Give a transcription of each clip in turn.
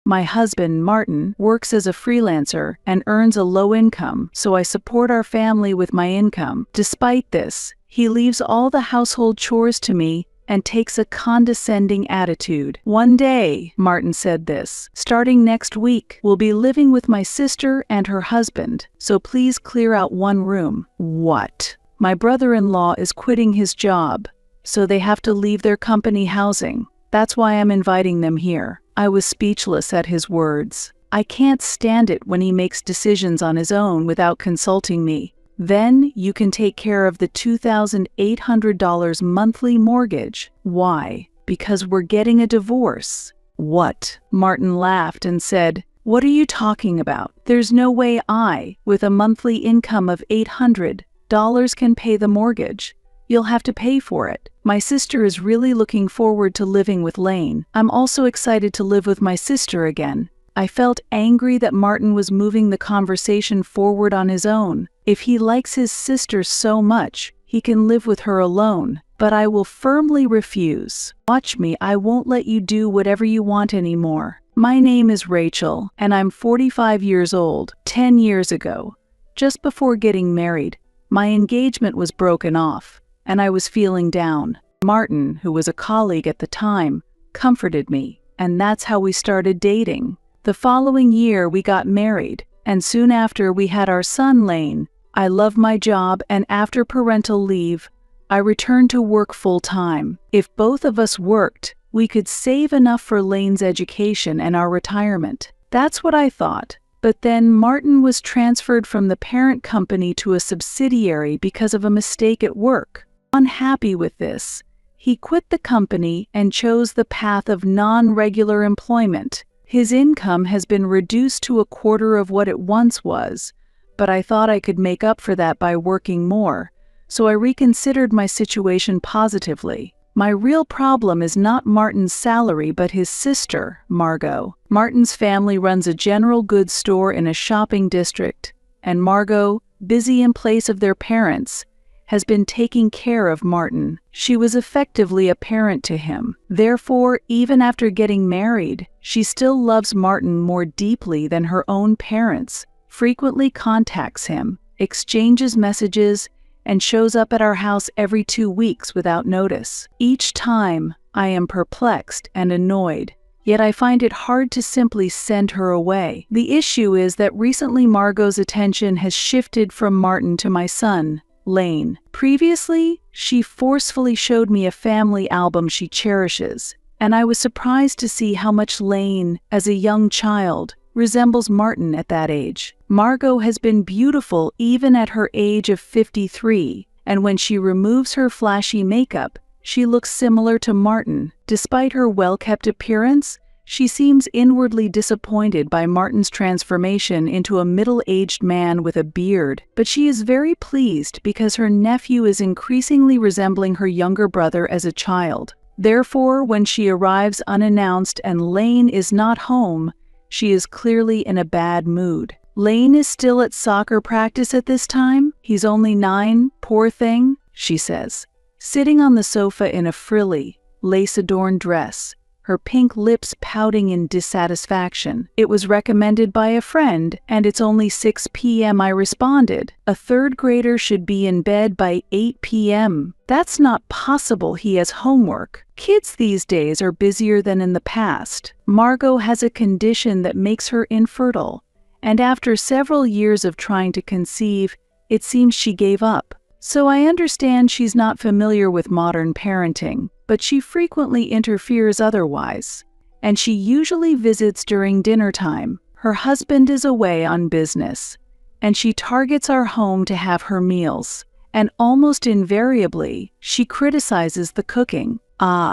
My husband, Martin, works as a freelancer and earns a low income, so I support our family with my income. Despite this, he leaves all the household chores to me and takes a condescending attitude. One day, Martin said this, starting next week, we'll be living with my sister and her husband, so please clear out one room. What? My brother-in-law is quitting his job, so they have to leave their company housing. That's why I'm inviting them here. I was speechless at his words. I can't stand it when he makes decisions on his own without consulting me. Then you can take care of the $2,800 monthly mortgage. Why? Because we're getting a divorce. What? Martin laughed and said, "What are you talking about? There's no way I, with a monthly income of $800, can pay the mortgage. You'll have to pay for it. My sister is really looking forward to living with Lane. I'm also excited to live with my sister again." I felt angry that Martin was moving the conversation forward on his own. If he likes his sister so much, he can live with her alone. But I will firmly refuse. Watch me, I won't let you do whatever you want anymore. My name is Rachel, and I'm 45 years old. 10 years ago, just before getting married, my engagement was broken off, and I was feeling down. Martin, who was a colleague at the time, comforted me, and that's how we started dating. The following year we got married, and soon after we had our son Lane. I love my job, and after parental leave, I returned to work full-time. If both of us worked, we could save enough for Lane's education and our retirement. That's what I thought. But then Martin was transferred from the parent company to a subsidiary because of a mistake at work. Unhappy with this, he quit the company and chose the path of non-regular employment. His income has been reduced to a quarter of what it once was, but I thought I could make up for that by working more, so I reconsidered my situation positively. My real problem is not Martin's salary but his sister, Margot. Martin's family runs a general goods store in a shopping district, and Margot, busy in place of their parents, has been taking care of Martin. She was effectively a parent to him. Therefore, even after getting married, she still loves Martin more deeply than her own parents, frequently contacts him, exchanges messages, and shows up at our house every 2 weeks without notice. Each time, I am perplexed and annoyed, yet I find it hard to simply send her away. The issue is that recently Margot's attention has shifted from Martin to my son, Lane. Previously, she forcefully showed me a family album she cherishes, and I was surprised to see how much Lane, as a young child, resembles Martin at that age. Margot has been beautiful even at her age of 53, and when she removes her flashy makeup, she looks similar to Martin. Despite her well-kept appearance, she seems inwardly disappointed by Martin's transformation into a middle-aged man with a beard, but she is very pleased because her nephew is increasingly resembling her younger brother as a child. Therefore, when she arrives unannounced and Lane is not home, she is clearly in a bad mood. Lane is still at soccer practice at this time? He's only 9, poor thing, she says, sitting on the sofa in a frilly, lace-adorned dress, her pink lips pouting in dissatisfaction. "It was recommended by a friend, and it's only 6 p.m. I responded. A third grader should be in bed by 8 p.m. That's not possible, he has homework. Kids these days are busier than in the past. Margot has a condition that makes her infertile, and after several years of trying to conceive, it seems she gave up. So I understand she's not familiar with modern parenting, but she frequently interferes otherwise, and she usually visits during dinner time. Her husband is away on business, and she targets our home to have her meals, and almost invariably, she criticizes the cooking.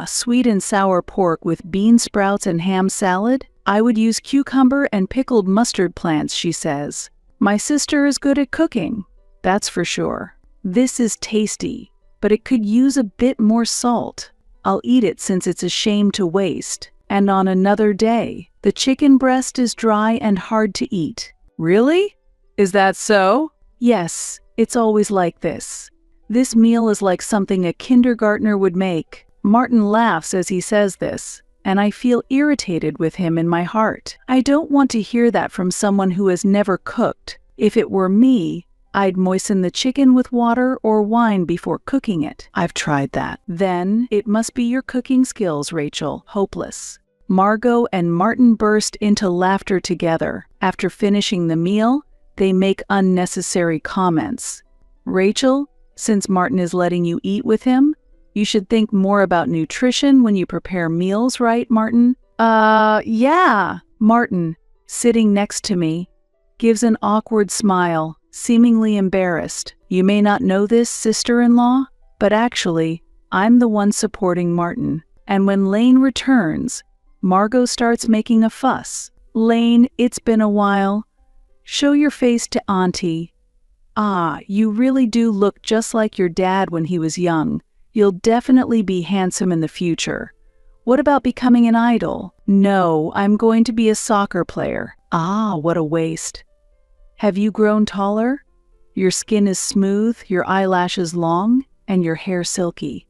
Sweet and sour pork with bean sprouts and ham salad? I would use cucumber and pickled mustard plants, she says. My sister is good at cooking, that's for sure. This is tasty, but it could use a bit more salt. I'll eat it since it's a shame to waste. And on another day, the chicken breast is dry and hard to eat. Really? Is that so? Yes, it's always like this. This meal is like something a kindergartner would make. Martin laughs as he says this, and I feel irritated with him in my heart. I don't want to hear that from someone who has never cooked. If it were me, I'd moisten the chicken with water or wine before cooking it. I've tried that. Then, it must be your cooking skills, Rachel. Hopeless. Margot and Martin burst into laughter together. After finishing the meal, they make unnecessary comments. Rachel, since Martin is letting you eat with him, you should think more about nutrition when you prepare meals, right, Martin? Yeah. Martin, sitting next to me, gives an awkward smile, seemingly embarrassed. You may not know this, sister-in-law, but actually, I'm the one supporting Martin. And when Lane returns, Margot starts making a fuss. Lane, it's been a while. Show your face to Auntie. Ah, you really do look just like your dad when he was young. You'll definitely be handsome in the future. What about becoming an idol? No, I'm going to be a soccer player. Ah, what a waste. Have you grown taller? Your skin is smooth, your eyelashes long, and your hair silky.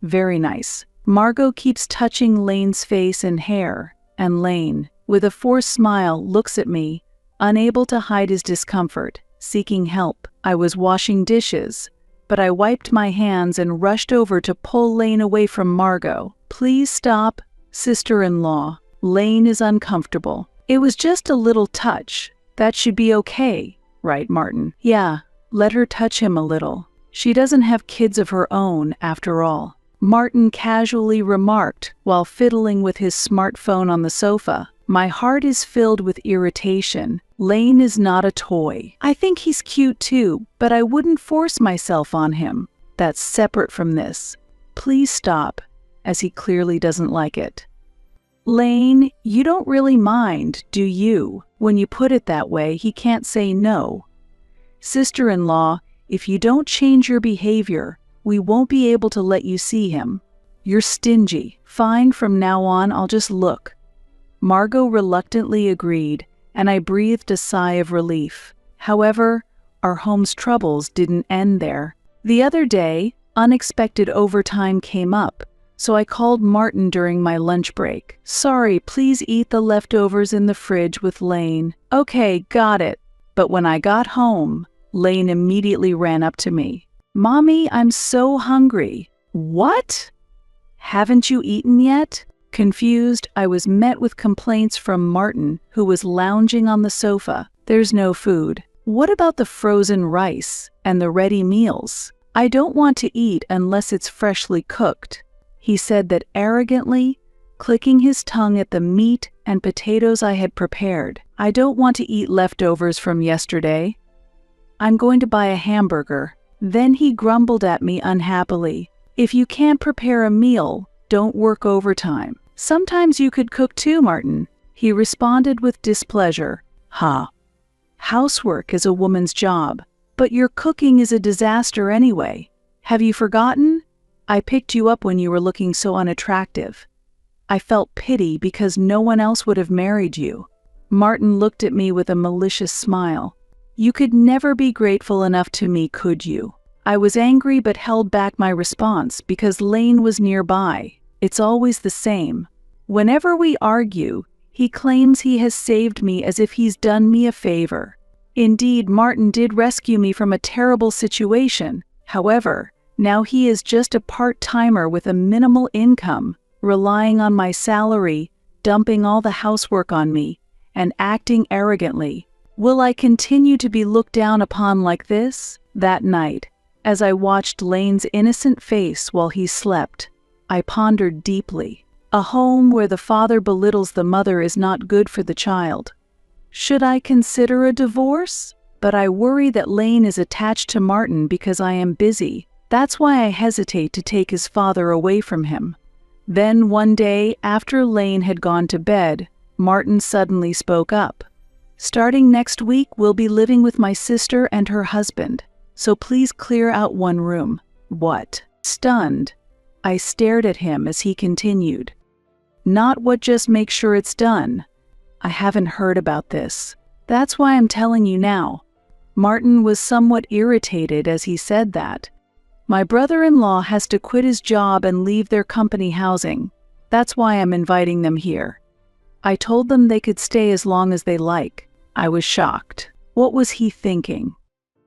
Very nice. Margot keeps touching Lane's face and hair, and Lane, with a forced smile, looks at me, unable to hide his discomfort, seeking help. I was washing dishes, but I wiped my hands and rushed over to pull Lane away from Margot. Please stop, sister-in-law. Lane is uncomfortable. It was just a little touch. That should be okay, right, Martin? Yeah, let her touch him a little. She doesn't have kids of her own, after all. Martin casually remarked while fiddling with his smartphone on the sofa. My heart is filled with irritation. Lane is not a toy. I think he's cute too, but I wouldn't force myself on him. That's separate from this. Please stop, as he clearly doesn't like it. Lane, you don't really mind, do you? When you put it that way, he can't say no. Sister-in-law, if you don't change your behavior, we won't be able to let you see him. You're stingy. Fine, from now on, I'll just look. Margot reluctantly agreed, and I breathed a sigh of relief. However, our home's troubles didn't end there. The other day, unexpected overtime came up, so I called Martin during my lunch break. Sorry, please eat the leftovers in the fridge with Lane. Okay, got it. But when I got home, Lane immediately ran up to me. Mommy, I'm so hungry. What? Haven't you eaten yet? Confused, I was met with complaints from Martin, who was lounging on the sofa. There's no food. What about the frozen rice and the ready meals? I don't want to eat unless it's freshly cooked, he said that arrogantly, clicking his tongue at the meat and potatoes I had prepared. I don't want to eat leftovers from yesterday. I'm going to buy a hamburger. Then he grumbled at me unhappily. If you can't prepare a meal, don't work overtime. Sometimes you could cook too, Martin. He responded with displeasure. Housework is a woman's job, but your cooking is a disaster anyway. Have you forgotten? I picked you up when you were looking so unattractive. I felt pity because no one else would have married you. Martin looked at me with a malicious smile. You could never be grateful enough to me, could you? I was angry but held back my response because Lane was nearby. It's always the same. Whenever we argue, he claims he has saved me as if he's done me a favor. Indeed, Martin did rescue me from a terrible situation. However, now he is just a part-timer with a minimal income, relying on my salary, dumping all the housework on me, and acting arrogantly. Will I continue to be looked down upon like this? That night, as I watched Lane's innocent face while he slept, I pondered deeply. A home where the father belittles the mother is not good for the child. Should I consider a divorce? But I worry that Lane is attached to Martin because I am busy. That's why I hesitate to take his father away from him. Then one day, after Lane had gone to bed, Martin suddenly spoke up. Starting next week, we'll be living with my sister and her husband, so please clear out one room. What? Stunned, I stared at him as he continued. Not what, just make sure it's done. I haven't heard about this. That's why I'm telling you now. Martin was somewhat irritated as he said that. My brother-in-law has to quit his job and leave their company housing. That's why I'm inviting them here. I told them they could stay as long as they like. I was shocked. What was he thinking?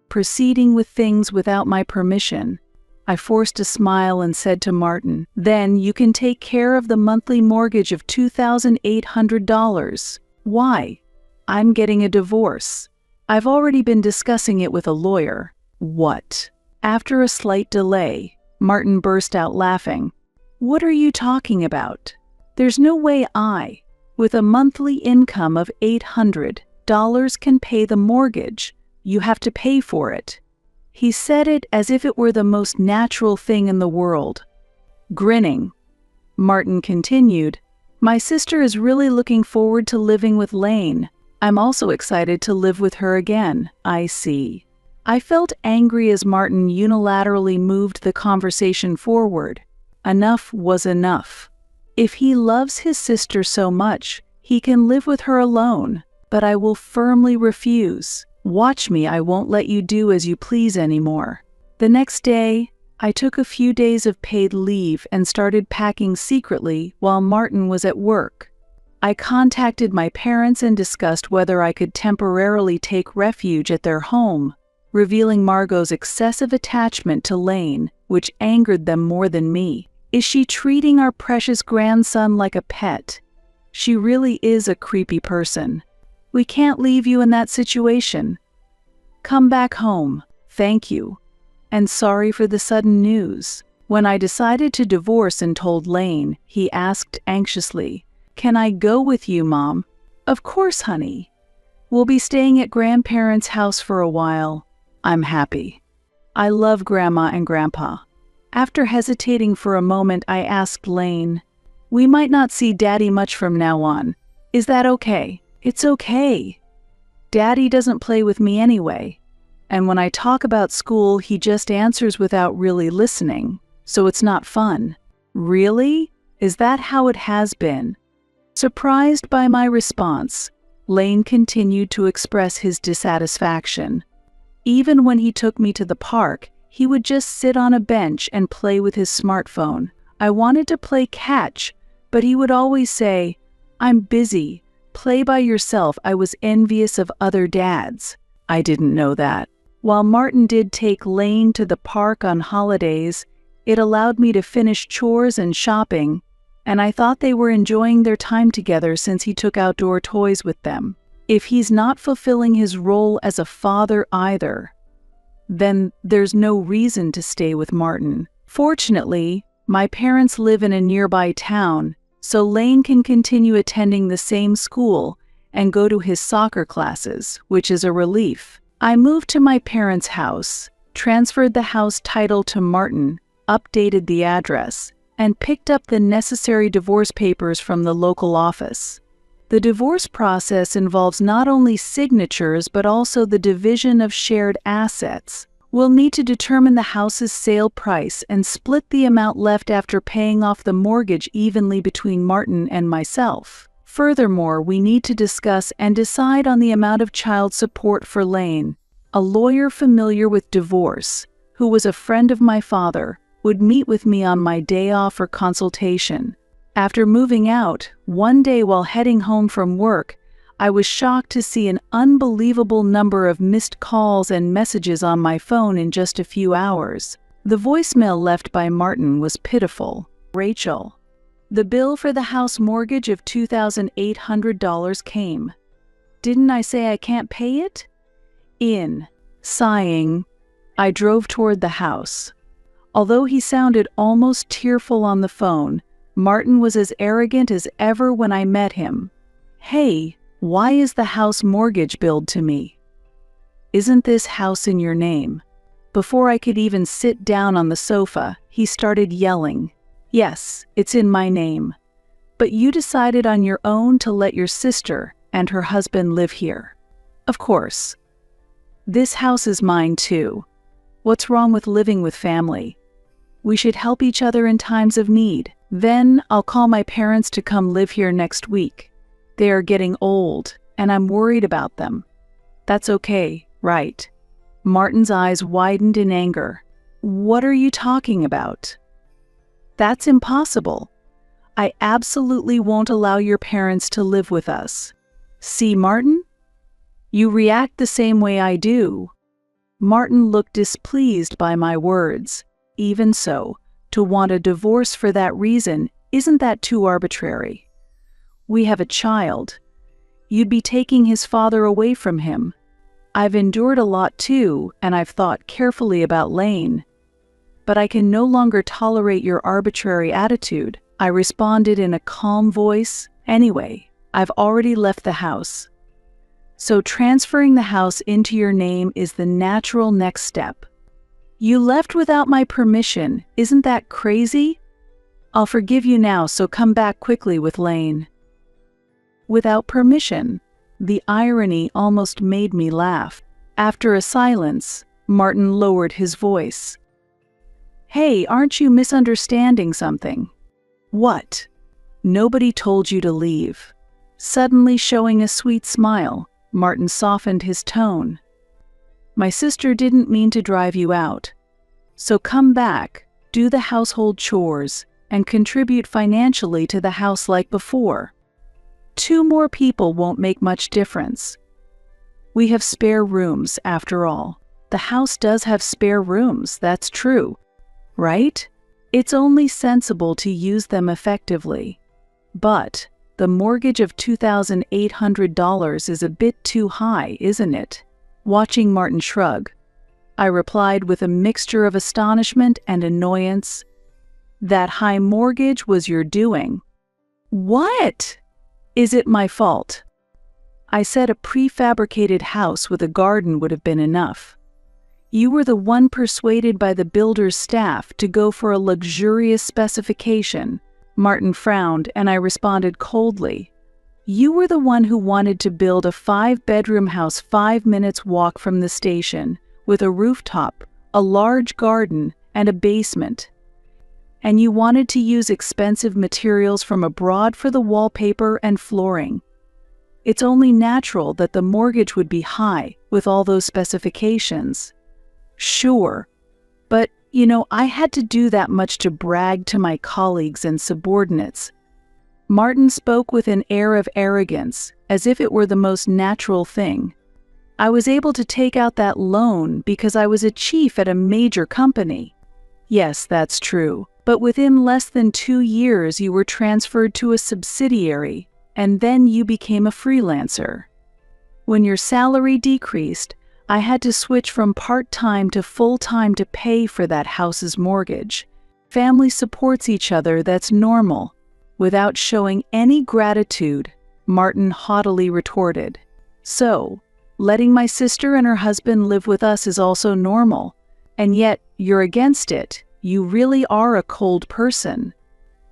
Proceeding with things without my permission. I forced a smile and said to Martin, "Then you can take care of the monthly mortgage of $2,800. Why? I'm getting a divorce. I've already been discussing it with a lawyer." "What?" After a slight delay, Martin burst out laughing. "What are you talking about? There's no way I, with a monthly income of $800, can pay the mortgage. You have to pay for it." He said it as if it were the most natural thing in the world. Grinning, Martin continued, "My sister is really looking forward to living with Lane. I'm also excited to live with her again." "I see." I felt angry as Martin unilaterally moved the conversation forward. Enough was enough. If he loves his sister so much, he can live with her alone, but I will firmly refuse. Watch me, I won't let you do as you please anymore. The next day, I took a few days of paid leave and started packing secretly while Martin was at work. I contacted my parents and discussed whether I could temporarily take refuge at their home, revealing Margot's excessive attachment to Lane, which angered them more than me. Is she treating our precious grandson like a pet? She really is a creepy person. We can't leave you in that situation. Come back home. Thank you. And sorry for the sudden news. When I decided to divorce and told Lane, he asked anxiously, "Can I go with you, Mom?" "Of course, honey. We'll be staying at grandparents' house for a while." I'm happy. I love Grandma and Grandpa. After hesitating for a moment, I asked Lane, "We might not see Daddy much from now on. Is that okay?" "It's okay. Daddy doesn't play with me anyway. And when I talk about school, he just answers without really listening, so it's not fun." "Really? Is that how it has been?" Surprised by my response, Lane continued to express his dissatisfaction. Even when he took me to the park, he would just sit on a bench and play with his smartphone. I wanted to play catch, but he would always say, "I'm busy. Play by yourself." I was envious of other dads. I didn't know that. While Martin did take Lane to the park on holidays, it allowed me to finish chores and shopping, and I thought they were enjoying their time together since he took outdoor toys with them. If he's not fulfilling his role as a father either, then there's no reason to stay with Martin. Fortunately, my parents live in a nearby town, so Lane can continue attending the same school and go to his soccer classes, which is a relief. I moved to my parents' house, transferred the house title to Martin, updated the address, and picked up the necessary divorce papers from the local office. The divorce process involves not only signatures but also the division of shared assets. We'll need to determine the house's sale price and split the amount left after paying off the mortgage evenly between Martin and myself. Furthermore, we need to discuss and decide on the amount of child support for Lane. A lawyer familiar with divorce, who was a friend of my father, would meet with me on my day off for consultation. After moving out, one day while heading home from work, I was shocked to see an unbelievable number of missed calls and messages on my phone in just a few hours. The voicemail left by Martin was pitiful. "Rachel, the bill for the house mortgage of $2,800 came. Didn't I say I can't pay it?" Sighing, I drove toward the house. Although he sounded almost tearful on the phone, Martin was as arrogant as ever when I met him. "Hey, why is the house mortgage billed to me? Isn't this house in your name?" Before I could even sit down on the sofa, he started yelling, "Yes, it's in my name. But you decided on your own to let your sister and her husband live here." "Of course. This house is mine too. What's wrong with living with family? We should help each other in times of need. Then I'll call my parents to come live here next week. They are getting old, and I'm worried about them." "That's okay, right?" Martin's eyes widened in anger. "What are you talking about? That's impossible. I absolutely won't allow your parents to live with us. See, Martin? You react the same way I do. Martin looked displeased by my words. Even so, to want a divorce for that reason, isn't that too arbitrary? We have a child. You'd be taking his father away from him. I've endured a lot too, and I've thought carefully about Lane. But I can no longer tolerate your arbitrary attitude. I responded in a calm voice. Anyway, I've already left the house. So transferring the house into your name is the natural next step. You left without my permission. Isn't that crazy? I'll forgive you now, so come back quickly with Lane. Without permission? The irony almost made me laugh. After a silence, Martin lowered his voice. Hey, aren't you misunderstanding something? What? Nobody told you to leave. Suddenly showing a sweet smile, Martin softened his tone. My sister didn't mean to drive you out. So come back, do the household chores, and contribute financially to the house like before. 2 more people won't make much difference. We have spare rooms, after all. The house does have spare rooms, that's true, right? It's only sensible to use them effectively. But the mortgage of $2,800 is a bit too high, isn't it? Watching Martin shrug, I replied with a mixture of astonishment and annoyance. That high mortgage was your doing. What? Is it my fault? I said a prefabricated house with a garden would have been enough. You were the one persuaded by the builder's staff to go for a luxurious specification. Martin frowned, and I responded coldly. You were the one who wanted to build a 5-bedroom house 5 minutes walk from the station, with a rooftop, a large garden, and a basement. And you wanted to use expensive materials from abroad for the wallpaper and flooring. It's only natural that the mortgage would be high with all those specifications. Sure, but, I had to do that much to brag to my colleagues and subordinates. Martin spoke with an air of arrogance, as if it were the most natural thing. I was able to take out that loan because I was a chief at a major company. Yes, that's true, but within less than 2 years you were transferred to a subsidiary, and then you became a freelancer. When your salary decreased, I had to switch from part-time to full-time to pay for that house's mortgage. Family supports each other, that's normal. Without showing any gratitude, Martin haughtily retorted. So, letting my sister and her husband live with us is also normal, and yet you're against it. You really are a cold person.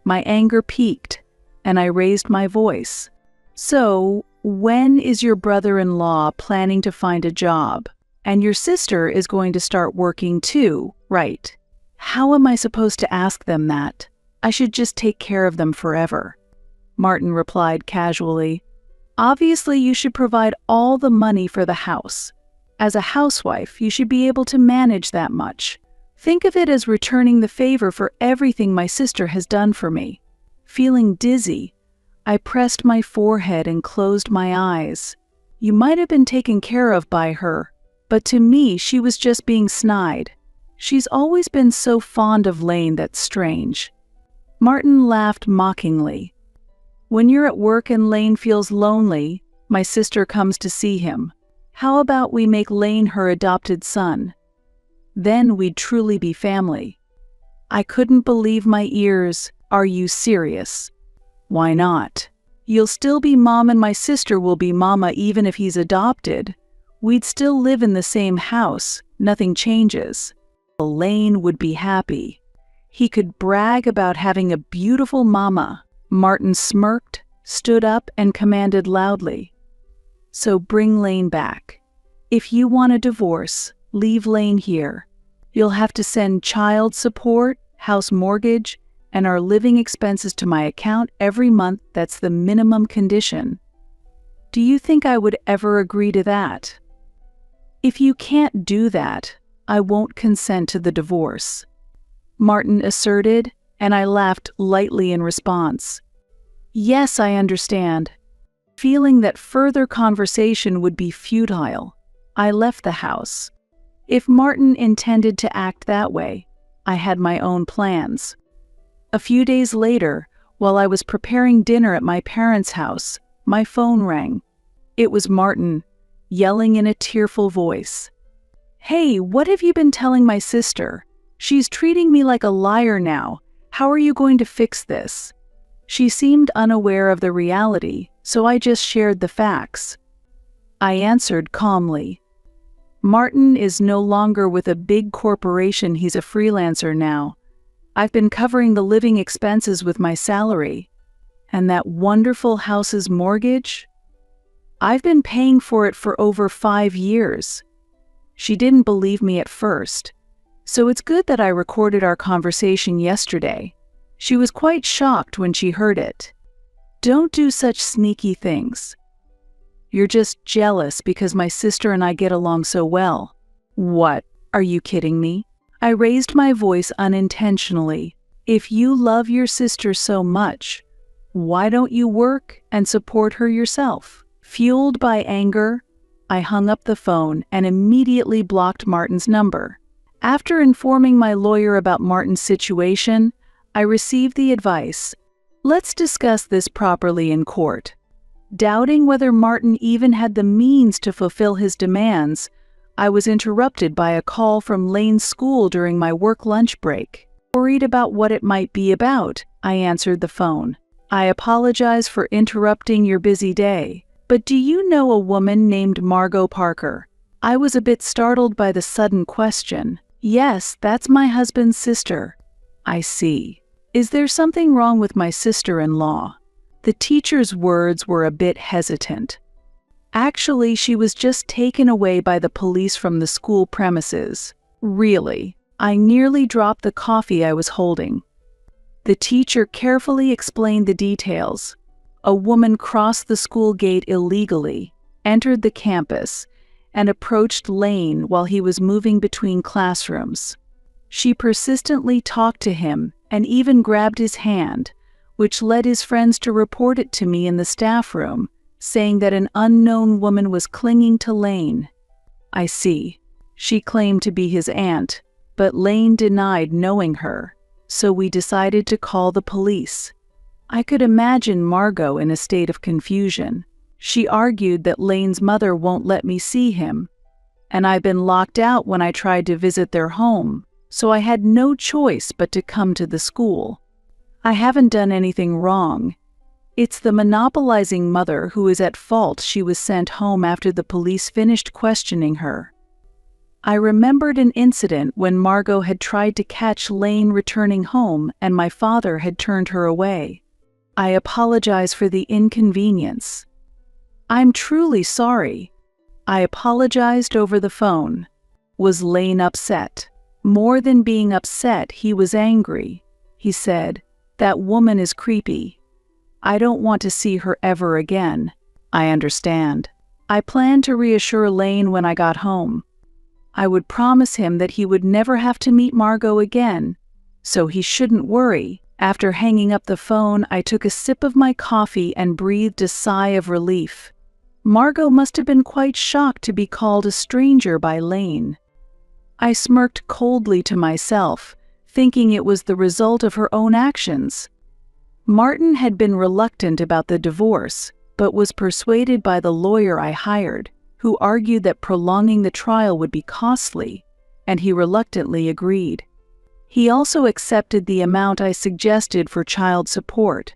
My anger peaked, and I raised my voice. So, when is your brother-in-law planning to find a job? And your sister is going to start working too, right? How am I supposed to ask them that? I should just take care of them forever. Martin replied casually. Obviously, you should provide all the money for the house. As a housewife, you should be able to manage that much. Think of it as returning the favor for everything my sister has done for me. Feeling dizzy, I pressed my forehead and closed my eyes. You might have been taken care of by her, but to me she was just being snide. She's always been so fond of Lane, that's strange. Martin laughed mockingly. When you're at work and Lane feels lonely, my sister comes to see him. How about we make Lane her adopted son? Then we'd truly be family. I couldn't believe my ears. Are you serious? Why not? You'll still be mom and my sister will be mama even if he's adopted. We'd still live in the same house. Nothing changes. Lane would be happy. He could brag about having a beautiful mama. Martin smirked, stood up, and commanded loudly. So bring Lane back. If you want a divorce, leave Lane here. You'll have to send child support, house mortgage, and our living expenses to my account every month. That's the minimum condition. Do you think I would ever agree to that? If you can't do that, I won't consent to the divorce, Martin asserted, and I laughed lightly in response. Yes, I understand. Feeling that further conversation would be futile, I left the house. If Martin intended to act that way, I had my own plans. A few days later, while I was preparing dinner at my parents' house, my phone rang. It was Martin, yelling in a tearful voice. Hey, what have you been telling my sister? She's treating me like a liar now. How are you going to fix this? She seemed unaware of the reality, so I just shared the facts. I answered calmly. Martin is no longer with a big corporation, he's a freelancer now. I've been covering the living expenses with my salary. And that wonderful house's mortgage? I've been paying for it for over 5 years. She didn't believe me at first, so it's good that I recorded our conversation yesterday. She was quite shocked when she heard it. Don't do such sneaky things. You're just jealous because my sister and I get along so well. What? Are you kidding me? I raised my voice unintentionally. If you love your sister so much, why don't you work and support her yourself? Fueled by anger, I hung up the phone and immediately blocked Martin's number. After informing my lawyer about Martin's situation, I received the advice, let's discuss this properly in court. Doubting whether Martin even had the means to fulfill his demands, I was interrupted by a call from Lane's school during my work lunch break. Worried about what it might be about, I answered the phone. I apologize for interrupting your busy day, but do you know a woman named Margot Parker? I was a bit startled by the sudden question. Yes, that's my husband's sister. I see. Is there something wrong with my sister-in-law? The teacher's words were a bit hesitant. Actually, she was just taken away by the police from the school premises. Really? I nearly dropped the coffee I was holding. The teacher carefully explained the details. A woman crossed the school gate illegally, entered the campus, and approached Lane while he was moving between classrooms. She persistently talked to him and even grabbed his hand, which led his friends to report it to me in the staff room, saying that an unknown woman was clinging to Lane. I see. She claimed to be his aunt, but Lane denied knowing her, so we decided to call the police. I could imagine Margot in a state of confusion. She argued that Lane's mother won't let me see him, and I've been locked out when I tried to visit their home, so I had no choice but to come to the school. I haven't done anything wrong. It's the monopolizing mother who is at fault. She was sent home after the police finished questioning her. I remembered an incident when Margot had tried to catch Lane returning home and my father had turned her away. I apologize for the inconvenience. I'm truly sorry. I apologized over the phone. Was Lane upset? More than being upset, he was angry. He said, "That woman is creepy. I don't want to see her ever again." I understand. I planned to reassure Lane when I got home. I would promise him that he would never have to meet Margot again, so he shouldn't worry. After hanging up the phone, I took a sip of my coffee and breathed a sigh of relief. Margot must have been quite shocked to be called a stranger by Lane. I smirked coldly to myself, thinking it was the result of her own actions. Martin had been reluctant about the divorce, but was persuaded by the lawyer I hired, who argued that prolonging the trial would be costly, and he reluctantly agreed. He also accepted the amount I suggested for child support.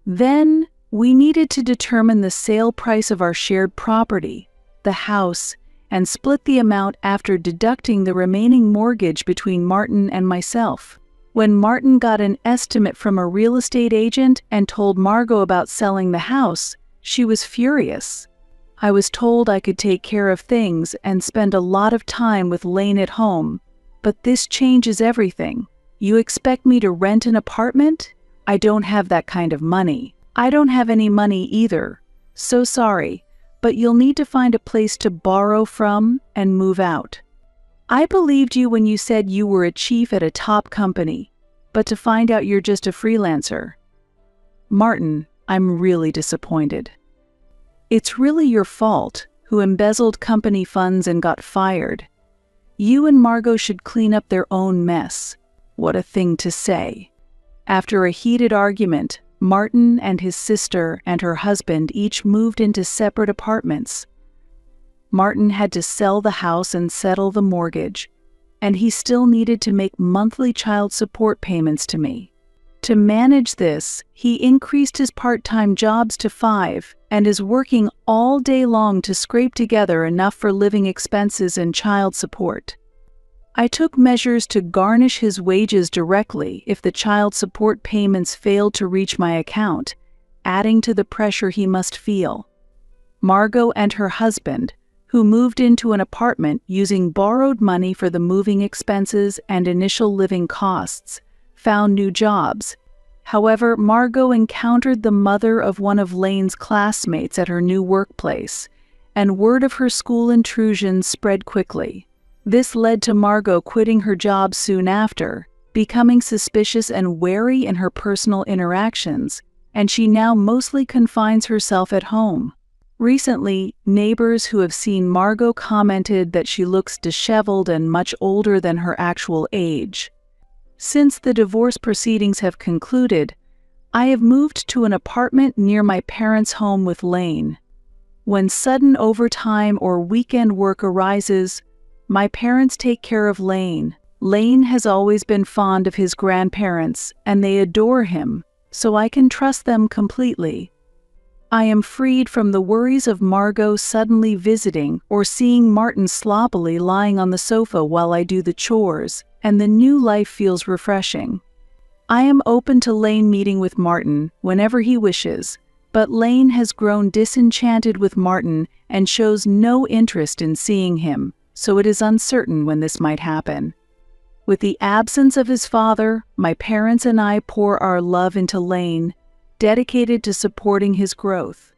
Then, we needed to determine the sale price of our shared property, the house, and split the amount after deducting the remaining mortgage between Martin and myself. When Martin got an estimate from a real estate agent and told Margot about selling the house, she was furious. I was told I could take care of things and spend a lot of time with Lane at home, but this changes everything. You expect me to rent an apartment? I don't have that kind of money. I don't have any money either. So sorry, but you'll need to find a place to borrow from and move out. I believed you when you said you were a chief at a top company. but to find out you're just a freelancer. Martin, I'm really disappointed. It's really your fault, who embezzled company funds and got fired. You and Margot should clean up their own mess. What a thing to say. After a heated argument, Martin and his sister and her husband each moved into separate apartments. Martin had to sell the house and settle the mortgage, and he still needed to make monthly child support payments to me. To manage this, he increased his part-time jobs to 5 and is working all day long to scrape together enough for living expenses and child support. I took measures to garnish his wages directly if the child support payments failed to reach my account, adding to the pressure he must feel. Margot and her husband, who moved into an apartment using borrowed money for the moving expenses and initial living costs, found new jobs. However, Margot encountered the mother of one of Lane's classmates at her new workplace, and word of her school intrusion spread quickly. This led to Margot quitting her job soon after, becoming suspicious and wary in her personal interactions, and she now mostly confines herself at home. Recently, neighbors who have seen Margot commented that she looks disheveled and much older than her actual age. Since the divorce proceedings have concluded, I have moved to an apartment near my parents' home with Lane. When sudden overtime or weekend work arises, my parents take care of Lane. Lane has always been fond of his grandparents, and they adore him, so I can trust them completely. I am freed from the worries of Margot suddenly visiting or seeing Martin sloppily lying on the sofa while I do the chores, and the new life feels refreshing. I am open to Lane meeting with Martin whenever he wishes, but Lane has grown disenchanted with Martin and shows no interest in seeing him, so it is uncertain when this might happen. With the absence of his father, my parents and I pour our love into Lane, dedicated to supporting his growth.